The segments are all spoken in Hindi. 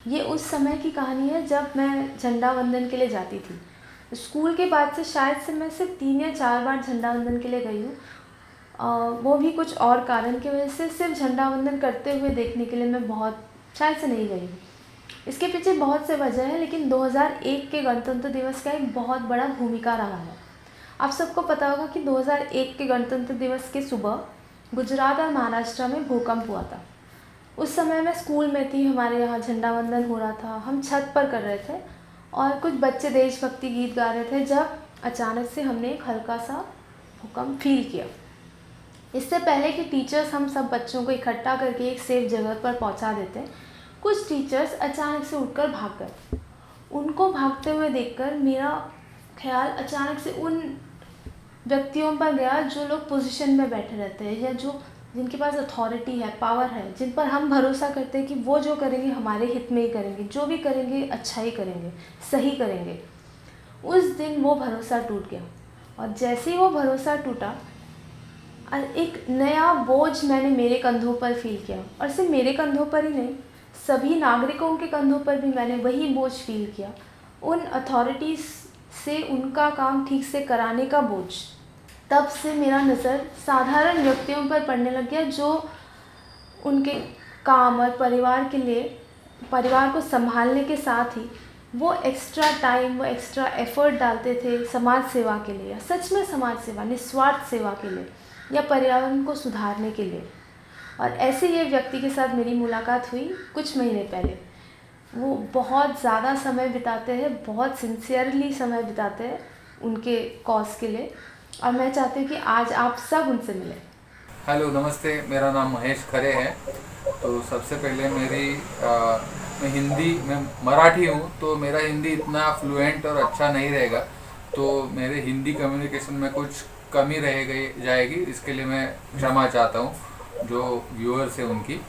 ये उस समय की कहानी है जब मैं झंडा वंदन के लिए जाती थी। स्कूल के बाद से शायद से मैं सिर्फ 3 या 4 बार झंडा वंदन के लिए गई हूँ। वो भी कुछ और कारण की वजह से सिर्फ झंडा वंदन करते हुए देखने के लिए मैं बहुत शायद से नहीं गई हूँ। इसके पीछे बहुत से वजह है, लेकिन 2001 के गणतंत्र दिवस का एक बहुत बड़ा भूमिका रहा है। आप सबको पता होगा कि 2001 के गणतंत्र दिवस के सुबह गुजरात और महाराष्ट्र में भूकंप हुआ था। उस समय मैं स्कूल में थी, हमारे यहाँ झंडा वंदन हो रहा था, हम छत पर कर रहे थे और कुछ बच्चे देशभक्ति गीत गा रहे थे जब अचानक से हमने एक हल्का सा भूकंप फील किया। इससे पहले कि टीचर्स हम सब बच्चों को इकट्ठा करके एक सेफ जगह पर पहुंचा देते, कुछ टीचर्स अचानक से उठकर भाग गए। उनको भागते हुए देखकर मेरा ख्याल अचानक से उन व्यक्तियों पर गया जो लोग पोजीशन में बैठे रहते हैं या जिनके पास अथॉरिटी है, पावर है, जिन पर हम भरोसा करते हैं कि वो जो करेंगे हमारे हित में ही करेंगे, जो भी करेंगे अच्छा ही करेंगे, सही करेंगे। उस दिन वो भरोसा टूट गया और जैसे ही वो भरोसा टूटा, एक नया बोझ मैंने मेरे कंधों पर फील किया। और सिर्फ मेरे कंधों पर ही नहीं, सभी नागरिकों के कंधों पर भी मैंने वही बोझ फील किया, उन अथॉरिटीज़ से उनका काम ठीक से कराने का बोझ। तब से मेरा नज़र साधारण व्यक्तियों पर पड़ने लग गया जो उनके काम और परिवार को संभालने के साथ ही वो एक्स्ट्रा टाइम, वो एक्स्ट्रा एफर्ट डालते थे समाज सेवा के लिए, सच में समाज सेवा, निस्वार्थ सेवा के लिए या पर्यावरण को सुधारने के लिए। और ऐसे ही एक व्यक्ति के साथ मेरी मुलाकात हुई कुछ महीने पहले। वो बहुत ज़्यादा समय बिताते हैं, बहुत सिंसियरली समय बिताते हैं उनके कॉज के लिए, और मैं चाहती हूँ कि आज आप सब उनसे मिलें। हेलो, नमस्ते। मेरा नाम महेश खरे है। तो सबसे पहले मैं मराठी हूँ, तो मेरा हिंदी इतना फ्लुएंट और अच्छा नहीं रहेगा, तो मेरे हिंदी कम्युनिकेशन में कुछ कमी रह गई जाएगी। इसके लिए मैं क्षमा चाहता हूँ जो व्यूअर्स है उनकी।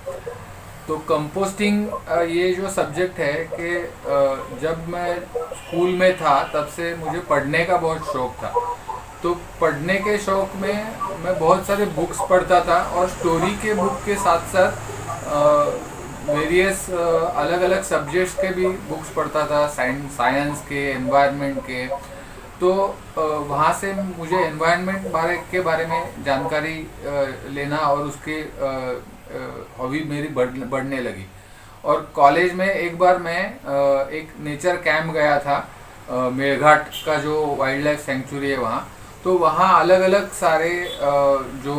तो कंपोस्टिंग ये जो सब्जेक्ट है कि जब मैं स्कूल में था तब से मुझे पढ़ने का बहुत शौक था। तो पढ़ने के शौक में मैं बहुत सारे बुक्स पढ़ता था और स्टोरी के बुक के साथ साथ वेरियस अलग अलग सब्जेक्ट्स के भी बुक्स पढ़ता था, साइंस के, एनवायरनमेंट के। तो वहाँ से मुझे एनवायरनमेंट के बारे में जानकारी लेना और उसके हॉबी मेरी बढ़ने लगी। और कॉलेज में एक बार मैं एक नेचर कैंप गया था, मेलघाट का जो वाइल्ड लाइफ सेंचुरी है वहाँ। तो वहाँ अलग अलग सारे जो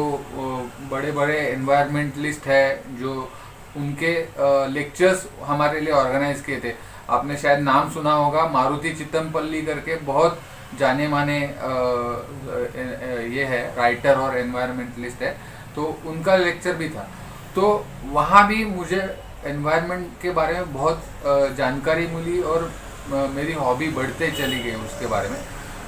बड़े बड़े एनवायरमेंटलिस्ट है, जो उनके लेक्चर्स हमारे लिए ऑर्गेनाइज किए थे। आपने शायद नाम सुना होगा, मारुति चित्तमपल्ली करके बहुत जाने माने ये है, राइटर और एनवायरमेंटलिस्ट है। तो उनका लेक्चर भी था। तो वहाँ भी मुझे एनवायरनमेंट के बारे में बहुत जानकारी मिली और मेरी हॉबी बढ़ते चली गई उसके बारे में।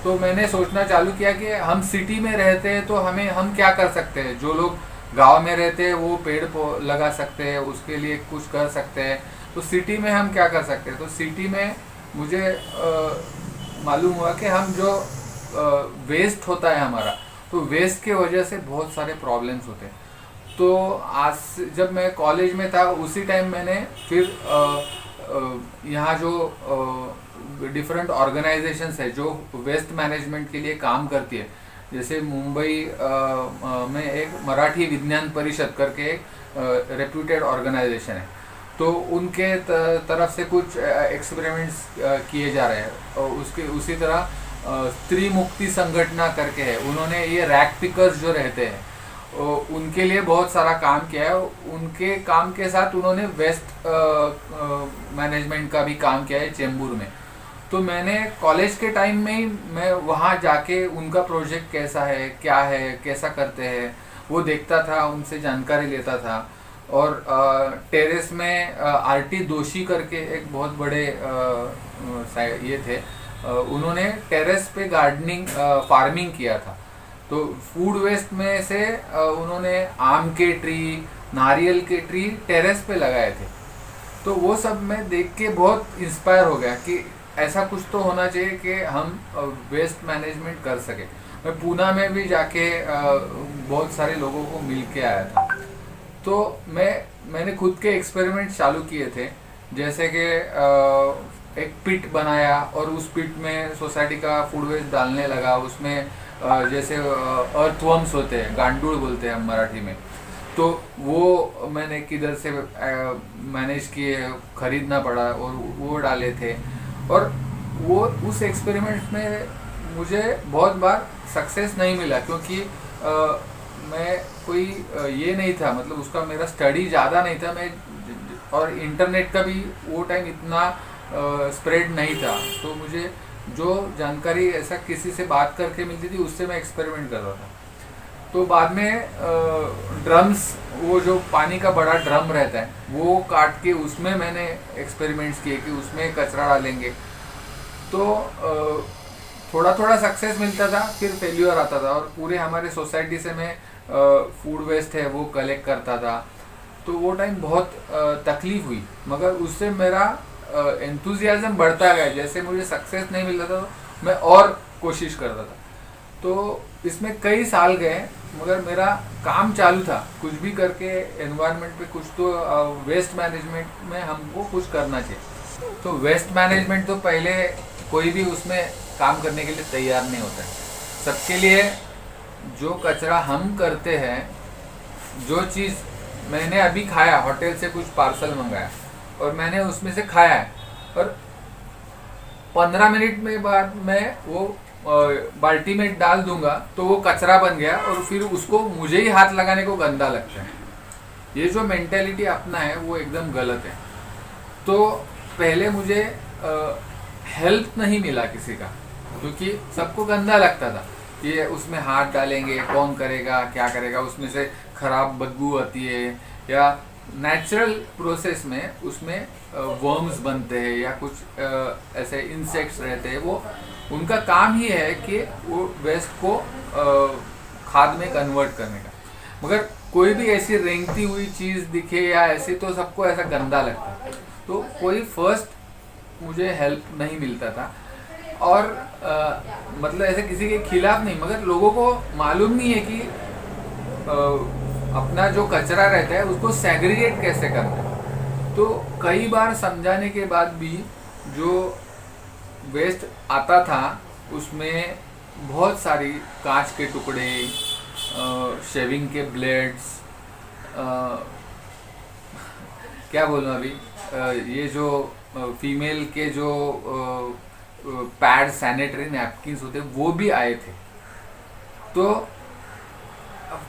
तो मैंने सोचना चालू किया कि हम सिटी में रहते हैं तो हम क्या कर सकते हैं। जो लोग गांव में रहते हैं वो पेड़ लगा सकते हैं, उसके लिए कुछ कर सकते हैं। तो सिटी में हम क्या कर सकते हैं। तो सिटी में मुझे मालूम हुआ कि हम जो वेस्ट होता है हमारा, तो वेस्ट के वजह से बहुत सारे प्रॉब्लम्स होते हैं। तो आज जब मैं कॉलेज में था उसी टाइम मैंने फिर यहाँ जो डिफरेंट ऑर्गेनाइजेशंस है जो वेस्ट मैनेजमेंट के लिए काम करती है, जैसे मुंबई में एक मराठी विज्ञान परिषद करके एक रेप्यूटेड ऑर्गेनाइजेशन है। तो उनके तरफ से कुछ एक्सपेरिमेंट्स किए जा रहे हैं। और उसी तरह स्त्री मुक्ति संगठना करके है, उन्होंने ये रैक पिकर्स जो रहते हैं उनके लिए बहुत सारा काम किया है। उनके काम के साथ उन्होंने वेस्ट मैनेजमेंट का भी काम किया है चेंबूर में। तो मैंने कॉलेज के टाइम में ही मैं वहाँ जाके उनका प्रोजेक्ट कैसा है, क्या है, कैसा करते हैं वो देखता था, उनसे जानकारी लेता था। और टेरेस में आरटी दोषी करके एक बहुत बड़े ये थे, उन्होंने टेरेस पे गार्डनिंग फार्मिंग किया था। तो फूड वेस्ट में से उन्होंने आम के ट्री, नारियल के ट्री टेरेस पे लगाए थे। तो वो सब मैं देख के बहुत इंस्पायर हो गया कि ऐसा कुछ तो होना चाहिए कि हम वेस्ट मैनेजमेंट कर सके। मैं पूना में भी जाके बहुत सारे लोगों को मिल के आया था। तो मैंने खुद के एक्सपेरिमेंट चालू किए थे। जैसे कि एक पिट बनाया और उस पिट में सोसाइटी का फूड वेस्ट डालने लगा, उसमें जैसे अर्थवर्म्स होते हैं, गांडूड़ बोलते हैं हम मराठी में, तो वो मैंने किधर से मैनेज किए, खरीदना पड़ा और वो डाले थे। और वो उस एक्सपेरिमेंट में मुझे बहुत बार सक्सेस नहीं मिला, क्योंकि मैं कोई ये नहीं था, मतलब उसका मेरा स्टडी ज़्यादा नहीं था, मैं और इंटरनेट का भी वो टाइम इतना स्प्रेड नहीं था, तो मुझे जो जानकारी ऐसा किसी से बात करके मिलती थी उससे मैं एक्सपेरिमेंट कर रहा था। तो बाद में ड्रम्स, वो जो पानी का बड़ा ड्रम रहता है वो काट के उसमें मैंने एक्सपेरिमेंट्स किए कि उसमें कचरा डालेंगे। तो थोड़ा थोड़ा सक्सेस मिलता था, फिर फेल्यूर आता था, और पूरे हमारे सोसाइटी से मैं फूड वेस्ट है वो कलेक्ट करता था। तो वो टाइम बहुत तकलीफ हुई, मगर उससे मेरा एंथुजियाज्म बढ़ता गया। जैसे मुझे सक्सेस नहीं मिलता था तो मैं और कोशिश करता था। तो इसमें कई साल गए, मगर मेरा काम चालू था, कुछ भी करके एनवायरनमेंट पे कुछ तो वेस्ट मैनेजमेंट में हमको कुछ करना चाहिए। तो वेस्ट मैनेजमेंट तो पहले कोई भी उसमें काम करने के लिए तैयार नहीं होता है। सबके लिए जो कचरा हम करते हैं, जो चीज़ मैंने अभी खाया, होटल से कुछ पार्सल मंगाया और मैंने उसमें से खाया है, और 15 मिनट में बाद मैं वो बाल्टी में डाल दूंगा तो वो कचरा बन गया, और फिर उसको मुझे ही हाथ लगाने को गंदा लगता है। ये जो मेंटेलिटी अपना है वो एकदम गलत है। तो पहले मुझे हेल्प नहीं मिला किसी का, क्योंकि सबको गंदा लगता था, ये उसमें हाथ डालेंगे, कौन करेगा, क्या करेगा, उसमें से खराब बदबू आती है, या नेचुरल प्रोसेस में उसमें वर्म्स बनते हैं या कुछ ऐसे इंसेक्ट्स रहते हैं, वो उनका काम ही है कि वो वेस्ट को खाद में कन्वर्ट करने का। मगर कोई भी ऐसी रेंगती हुई चीज़ दिखे या ऐसे, तो सबको ऐसा गंदा लगता है। तो कोई फर्स्ट मुझे हेल्प नहीं मिलता था, और मतलब ऐसे किसी के खिलाफ नहीं, मगर लोगों को मालूम नहीं है कि अपना जो कचरा रहता है उसको सेग्रीगेट कैसे करना है। तो कई बार समझाने के बाद भी जो वेस्ट आता था उसमें बहुत सारी कांच के टुकड़े, शेविंग के ब्लेड्स, क्या बोलूँ अभी, ये जो फीमेल के जो पैड, सैनिटरी नैपकिन्स होते वो भी आए थे। तो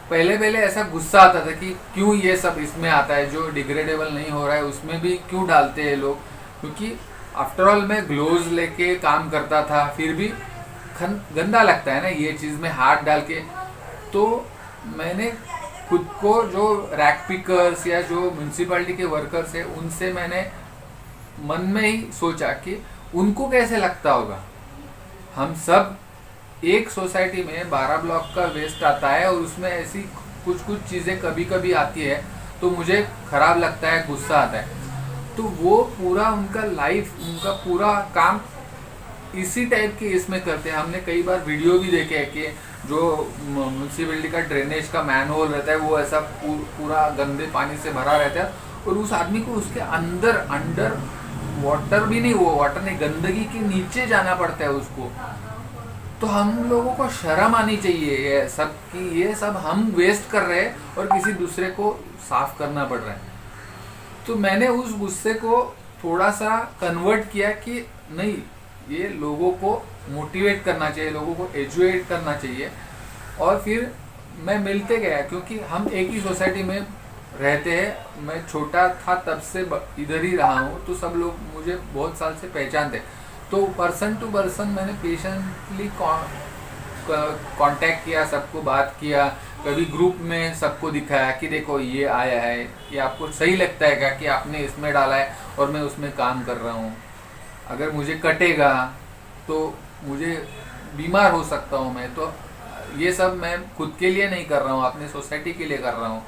पहले पहले ऐसा गुस्सा आता था कि क्यों ये सब इसमें आता है, जो डिग्रेडेबल नहीं हो रहा है उसमें भी क्यों डालते हैं लोग, क्योंकि आफ्टर ऑल मैं ग्लोव्स लेके काम करता था, फिर भी गंदा लगता है ना ये चीज़ में हाथ डाल के। तो मैंने खुद को जो रैक पिकर्स या जो म्यूनसिपैलिटी के वर्कर्स है उनसे मैंने मन में ही सोचा कि उनको कैसे लगता होगा। हम सब एक सोसाइटी में 12 ब्लॉक का वेस्ट आता है, और उसमें ऐसी कुछ कुछ चीज़ें कभी कभी आती है तो मुझे खराब लगता है, गुस्सा आता है। तो वो पूरा उनका लाइफ, उनका पूरा काम इसी टाइप के इसमें करते हैं। हमने कई बार वीडियो भी देखे हैं कि जो म्यूनसिपैलिटी का ड्रेनेज का मैनहोल रहता है वो ऐसा पूरा गंदे पानी से भरा रहता है, और उस आदमी को उसके अंदर अंडर वाटर भी नहीं, वो वाटर नहीं, गंदगी के नीचे जाना पड़ता है उसको। तो हम लोगों को शर्म आनी चाहिए ये सब कि ये सब हम वेस्ट कर रहे हैं और किसी दूसरे को साफ करना पड़ रहा है। तो मैंने उस गुस्से को थोड़ा सा कन्वर्ट किया कि नहीं, ये लोगों को मोटिवेट करना चाहिए, लोगों को एजुकेट करना चाहिए। और फिर मैं मिलते गया, क्योंकि हम एक ही सोसाइटी में रहते हैं, मैं छोटा था तब से इधर ही रहा हूँ, तो सब लोग मुझे बहुत साल से पहचानते। तो पर्सन टू पर्सन मैंने पेशेंटली कांटेक्ट किया, सबको बात किया, कभी ग्रुप में सबको दिखाया कि देखो ये आया है, ये आपको सही लगता है क्या कि आपने इसमें डाला है और मैं उसमें काम कर रहा हूँ, अगर मुझे कटेगा तो मुझे बीमार हो सकता हूँ मैं। तो ये सब मैं खुद के लिए नहीं कर रहा हूँ, अपने सोसाइटी के लिए कर रहा हूँ।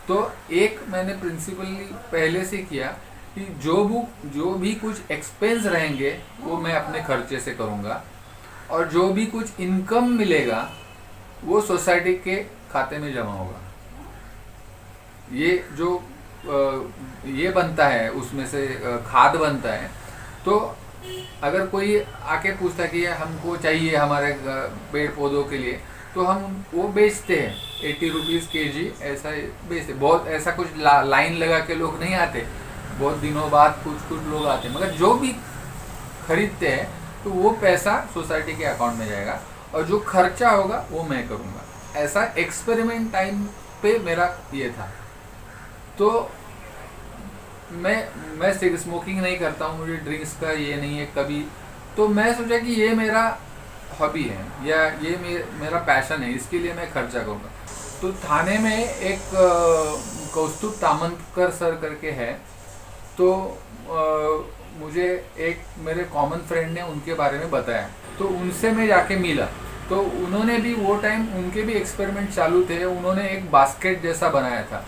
तो एक मैंने प्रिंसिपली पहले से किया कि जो भी कुछ एक्सपेंस रहेंगे वो मैं अपने खर्चे से करूँगा, और जो भी कुछ इनकम मिलेगा वो सोसाइटी के खाते में जमा होगा। ये जो ये बनता है, उसमें से खाद बनता है। तो अगर कोई आके पूछता है कि ये हमको चाहिए हमारे पेड़ पौधों के लिए, तो हम वो बेचते हैं 80 रुपीज़ kg, ऐसा बेचते। बहुत ऐसा कुछ लाइन लगा के लोग नहीं आते, बहुत दिनों बाद कुछ लोग आते हैं, मगर जो भी खरीदते हैं तो वो पैसा सोसाइटी के अकाउंट में जाएगा और जो खर्चा होगा वो मैं करूँगा। ऐसा एक्सपेरिमेंट टाइम पे मेरा ये था। तो मैं स्मोकिंग नहीं करता हूँ, मुझे ड्रिंक्स का ये नहीं है कभी। तो मैं सोचा कि ये मेरा हॉबी है या ये मेरा पैशन है, इसके लिए मैं खर्चा करूँगा। तो थाने में एक कौस्तुभ तामंतकर सर करके है, तो मुझे एक मेरे कॉमन फ्रेंड ने उनके बारे में बताया, तो उनसे मैं जाके मिला। तो उन्होंने भी वो टाइम उनके भी एक्सपेरिमेंट चालू थे। उन्होंने एक बास्केट जैसा बनाया था,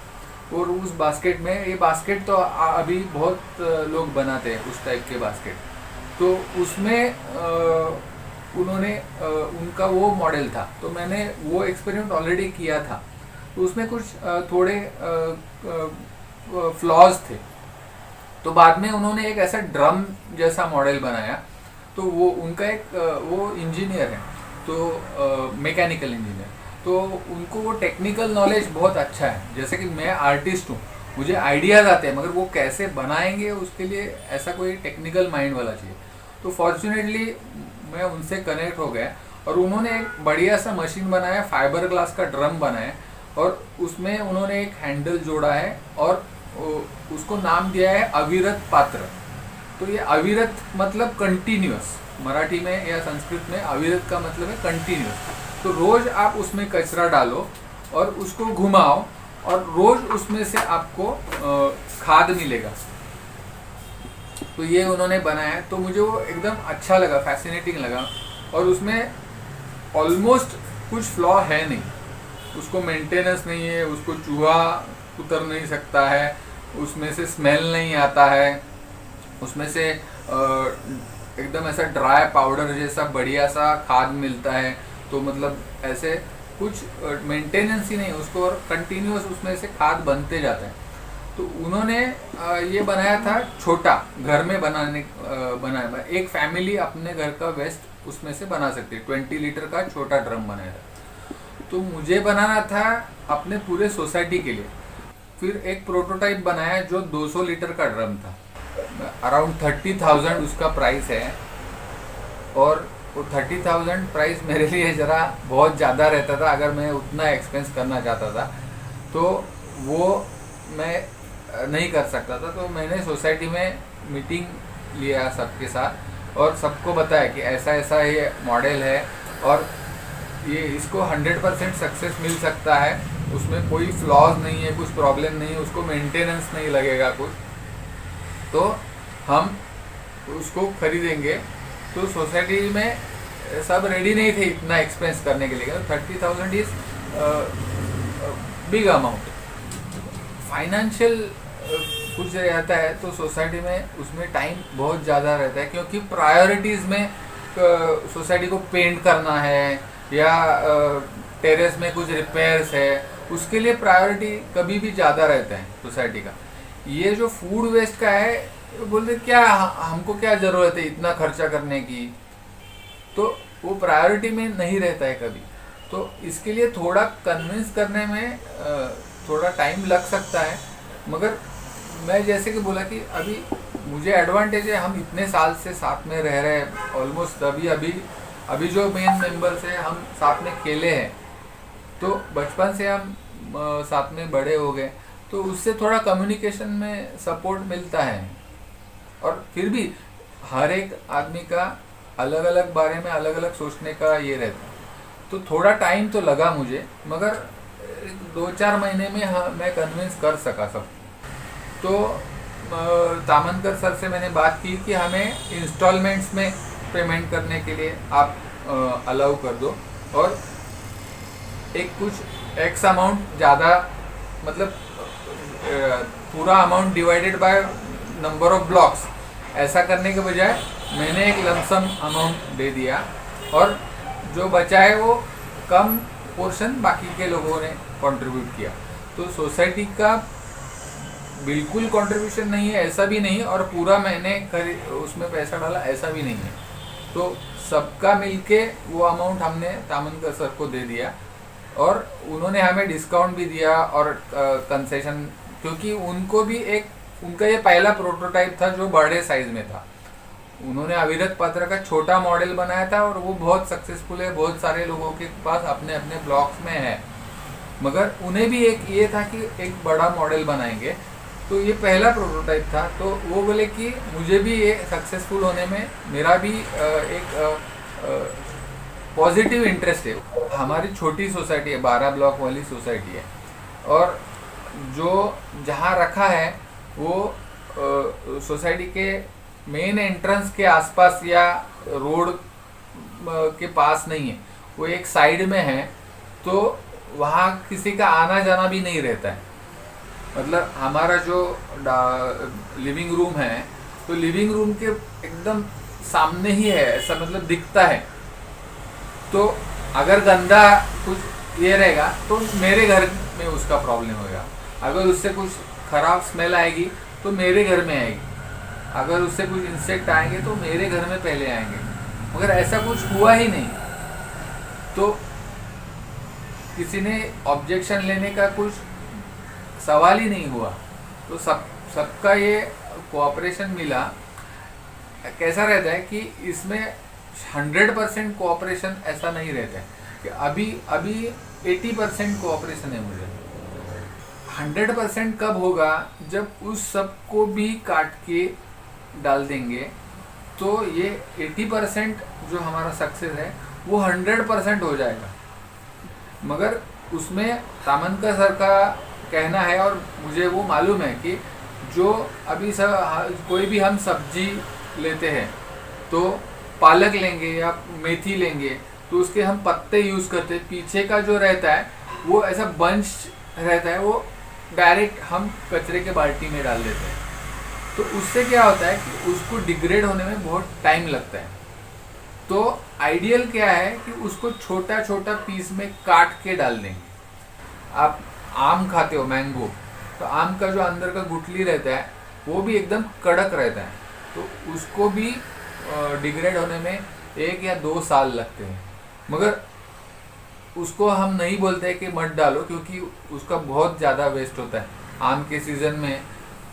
और उस बास्केट में, ये बास्केट तो अभी बहुत लोग बनाते हैं उस टाइप के बास्केट, तो उसमें उन्होंने उनका वो मॉडल था। तो मैंने वो एक्सपेरिमेंट ऑलरेडी किया था, तो उसमें कुछ थोड़े फ्लॉज थे। तो बाद में उन्होंने एक ऐसा ड्रम जैसा मॉडल बनाया। तो वो उनका एक वो इंजीनियर है, तो मैकेनिकल इंजीनियर, तो उनको वो टेक्निकल नॉलेज बहुत अच्छा है। जैसे कि मैं आर्टिस्ट हूँ, मुझे आइडियाज़ आते हैं, मगर वो कैसे बनाएंगे उसके लिए ऐसा कोई टेक्निकल माइंड वाला चाहिए। तो फॉर्चुनेटली मैं उनसे कनेक्ट हो गया, और उन्होंने एक बढ़िया सा मशीन बनाया, फाइबर ग्लास का ड्रम बनाया, और उसमें उन्होंने एक हैंडल जोड़ा है और उसको नाम दिया है अविरत पात्र। तो ये अविरत मतलब कंटिन्यूअस, मराठी में या संस्कृत में अविरत का मतलब है कंटिन्यूअस। तो रोज आप उसमें कचरा डालो और उसको घुमाओ, और रोज उसमें से आपको खाद मिलेगा। तो ये उन्होंने बनाया, तो मुझे वो एकदम अच्छा लगा, फैसिनेटिंग लगा। और उसमें ऑलमोस्ट कुछ फ्लॉ है नहीं, उसको मेंटेनेंस नहीं है, उसको चूहा उतर नहीं सकता है, उसमें से स्मेल नहीं आता है, उसमें से एकदम ऐसा ड्राई पाउडर जैसा बढ़िया सा खाद मिलता है। तो मतलब ऐसे कुछ मेंटेनेंस ही नहीं उसको, और कंटिन्यूअस उसमें से खाद बनते जाते हैं। तो उन्होंने ये बनाया था छोटा, घर में बनाया, एक फैमिली अपने घर का वेस्ट उसमें से बना सकती है। 20 लीटर का छोटा ड्रम बनाया था। तो मुझे बनाना था अपने पूरे सोसाइटी के लिए। फिर एक प्रोटोटाइप बनाया जो 200 लीटर का ड्रम था, अराउंड 30,000 उसका प्राइस है। और वो 30,000 प्राइस मेरे लिए ज़रा बहुत ज़्यादा रहता था, अगर मैं उतना एक्सपेंस करना चाहता था तो वो मैं नहीं कर सकता था। तो मैंने सोसाइटी में मीटिंग लिया सबके साथ, और सबको बताया कि ऐसा ऐसा ये मॉडल है, और ये इसको 100% सक्सेस मिल सकता है, उसमें कोई फ्लॉज नहीं है, कुछ प्रॉब्लम नहीं है, उसको मेंटेनेंस नहीं लगेगा कुछ, तो हम उसको खरीदेंगे। तो सोसाइटी में सब रेडी नहीं थे इतना एक्सपेंस करने के लिए। 30,000 इज बिग अमाउंट। फाइनेंशियल कुछ रहता है तो सोसाइटी में उसमें टाइम बहुत ज़्यादा रहता है, क्योंकि प्रायोरिटीज़ में सोसाइटी को पेंट करना है या टेरेस में कुछ रिपेयर्स है, उसके लिए प्रायोरिटी कभी भी ज़्यादा रहता है सोसाइटी का। ये जो फूड वेस्ट का है, बोलते क्या हमको क्या ज़रूरत है इतना खर्चा करने की, तो वो प्रायोरिटी में नहीं रहता है कभी। तो इसके लिए थोड़ा कन्विंस करने में थोड़ा टाइम लग सकता है, मगर मैं जैसे कि बोला कि अभी मुझे एडवांटेज है, हम इतने साल से साथ में रह रहे हैं ऑलमोस्ट। अभी जो मेन मेंबर्स हैं हम साथ में खेले हैं, तो बचपन से हम साथ में बड़े हो गए, तो उससे थोड़ा कम्युनिकेशन में सपोर्ट मिलता है। और फिर भी हर एक आदमी का अलग अलग बारे में अलग अलग सोचने का ये रहता है। तो थोड़ा टाइम तो लगा मुझे, मगर 2-4 महीने में मैं कन्विंस कर सका सब। तो तामंतकर सर से मैंने बात की कि हमें इंस्टॉलमेंट्स में पेमेंट करने के लिए आप अलाउ कर दो, और एक कुछ एक्स अमाउंट ज़्यादा, मतलब पूरा amount divided by number of blocks, ऐसा करने के बजाय मैंने एक लमसम अमाउंट दे दिया, और जो बचा है वो कम पोर्शन बाकी के लोगों ने कंट्रीब्यूट किया। तो सोसाइटी का बिल्कुल कंट्रीब्यूशन नहीं है ऐसा भी नहीं, और पूरा मैंने उसमें पैसा डाला ऐसा भी नहीं है। तो सबका मिलके वो अमाउंट हमने तामनकर सर को दे दिया, और उन्होंने हमें डिस्काउंट भी दिया और कंसेशन, क्योंकि उनको भी उनका ये पहला प्रोटोटाइप था जो बड़े साइज में था। उन्होंने अविरत पात्रा का छोटा मॉडल बनाया था और वो बहुत सक्सेसफुल है, बहुत सारे लोगों के पास अपने अपने ब्लॉक्स में है। मगर उन्हें भी एक ये था कि एक बड़ा मॉडल बनाएंगे, तो ये पहला प्रोटोटाइप था। तो वो बोले कि मुझे भी ये सक्सेसफुल होने में मेरा भी एक पॉजिटिव इंटरेस्ट है। हमारी छोटी सोसाइटी है, 12 ब्लॉक वाली सोसाइटी है, और जो जहाँ रखा है वो सोसाइटी के मेन एंट्रेंस के आसपास या रोड के पास नहीं है, वो एक साइड में है। तो वहाँ किसी का आना जाना भी नहीं रहता है। मतलब हमारा जो लिविंग रूम है, तो लिविंग रूम के एकदम सामने ही है, ऐसा मतलब दिखता है। तो अगर गंदा कुछ ये रहेगा तो मेरे घर में उसका प्रॉब्लम होगा, अगर उससे कुछ खराब स्मेल आएगी तो मेरे घर में आएगी, अगर उससे कुछ इंसेक्ट आएंगे तो मेरे घर में पहले आएंगे। मगर ऐसा कुछ हुआ ही नहीं, तो किसी ने ऑब्जेक्शन लेने का कुछ सवाल ही नहीं हुआ। तो सबका ये कोऑपरेशन मिला। कैसा रहता है कि इसमें 100% कोऑपरेशन ऐसा नहीं रहता है कि अभी 80% कोऑपरेशन है मुझे। 100% कब होगा, जब उस सब को भी काट के डाल देंगे, तो ये 80% जो हमारा सक्सेस है वो 100% हो जाएगा। मगर उसमें तामनकर सर का कहना है, और मुझे वो मालूम है कि जो अभी कोई भी हम सब्जी लेते हैं, तो पालक लेंगे या मेथी लेंगे, तो उसके हम पत्ते यूज़ करते हैं, पीछे का जो रहता है वो ऐसा बंच रहता है, वो डायरेक्ट हम कचरे के बाल्टी में डाल देते हैं। तो उससे क्या होता है कि उसको डिग्रेड होने में बहुत टाइम लगता है। तो आइडियल क्या है कि उसको छोटा छोटा पीस में काट के डाल देंगे। आप आम खाते हो, मैंगो, तो आम का जो अंदर का गुठली रहता है वो भी एकदम कड़क रहता है, तो उसको भी डिग्रेड होने में 1 या 2 साल लगते हैं। मगर उसको हम नहीं बोलते कि मत डालो, क्योंकि उसका बहुत ज़्यादा वेस्ट होता है आम के सीज़न में।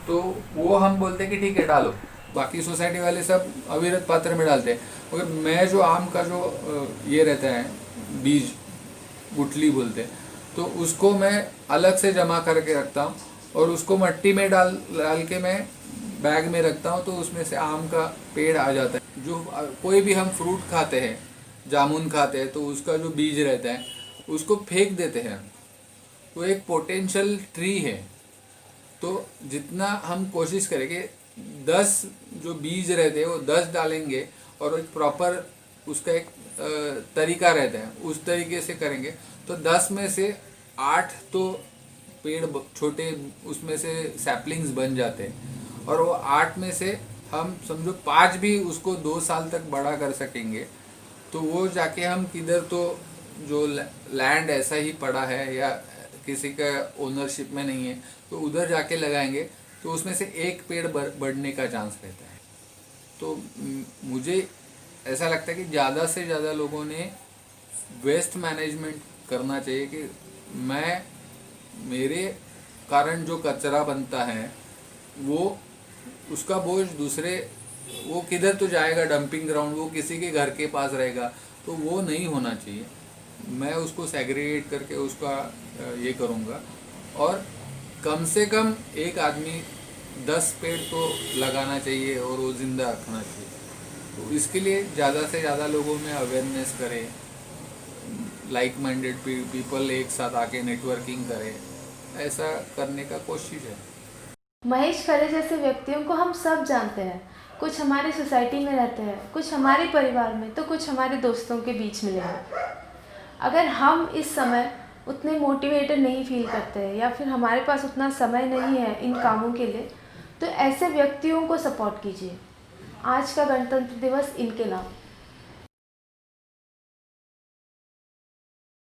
तो वो हम बोलते हैं कि ठीक है डालो। बाकी सोसाइटी वाले सब अविरत पात्र में डालते हैं, मगर मैं जो आम का जो ये रहता है बीज, गुठली बोलते हैं, तो उसको मैं अलग से जमा करके रखता हूँ, और उसको मिट्टी में डाल के मैं बैग में रखता हूँ, तो उसमें से आम का पेड़ आ जाता है। जो कोई भी हम फ्रूट खाते हैं, जामुन खाते हैं, तो उसका जो बीज रहता है उसको फेंक देते हैं, वो एक पोटेंशियल ट्री है। तो जितना हम कोशिश करेंगे, 10 जो बीज रहते हैं वो 10 डालेंगे, और एक प्रॉपर उसका एक तरीका रहता है, उस तरीके से करेंगे तो 10 में से 8 तो पेड़ छोटे उसमें से सैपलिंग्स बन जाते हैं, और वो 8 में से हम समझो 5 भी उसको 2 साल तक बड़ा कर सकेंगे। तो वो जाके हम किधर, तो जो लैंड ऐसा ही पड़ा है या किसी का ओनरशिप में नहीं है, तो उधर जाके लगाएंगे, तो उसमें से एक पेड़ बढ़ने का चांस रहता है। तो मुझे ऐसा लगता है कि ज़्यादा से ज़्यादा लोगों ने वेस्ट मैनेजमेंट करना चाहिए, कि मेरे कारण जो कचरा बनता है वो उसका बोझ दूसरे, वो किधर तो जाएगा, डंपिंग ग्राउंड, वो किसी के घर के पास रहेगा, तो वो नहीं होना चाहिए। मैं उसको सेग्रीगेट करके उसका ये करूँगा, और कम से कम एक आदमी 10 पेड़ तो लगाना चाहिए और वो ज़िंदा रखना चाहिए। तो इसके लिए ज़्यादा से ज़्यादा लोगों में अवेयरनेस करें, लाइक माइंडेड पीपल एक साथ आके नेटवर्किंग करें, ऐसा करने का कोशिश है। महेश खरे जैसे व्यक्तियों को हम सब जानते हैं। कुछ हमारी सोसाइटी में रहते हैं, कुछ हमारे परिवार में, तो कुछ हमारे दोस्तों के बीच मिले हैं। अगर हम इस समय उतने मोटिवेटेड नहीं फील करते हैं, या फिर हमारे पास उतना समय नहीं है इन कामों के लिए, तो ऐसे व्यक्तियों को सपोर्ट कीजिए। आज का गणतंत्र दिवस इनके नाम।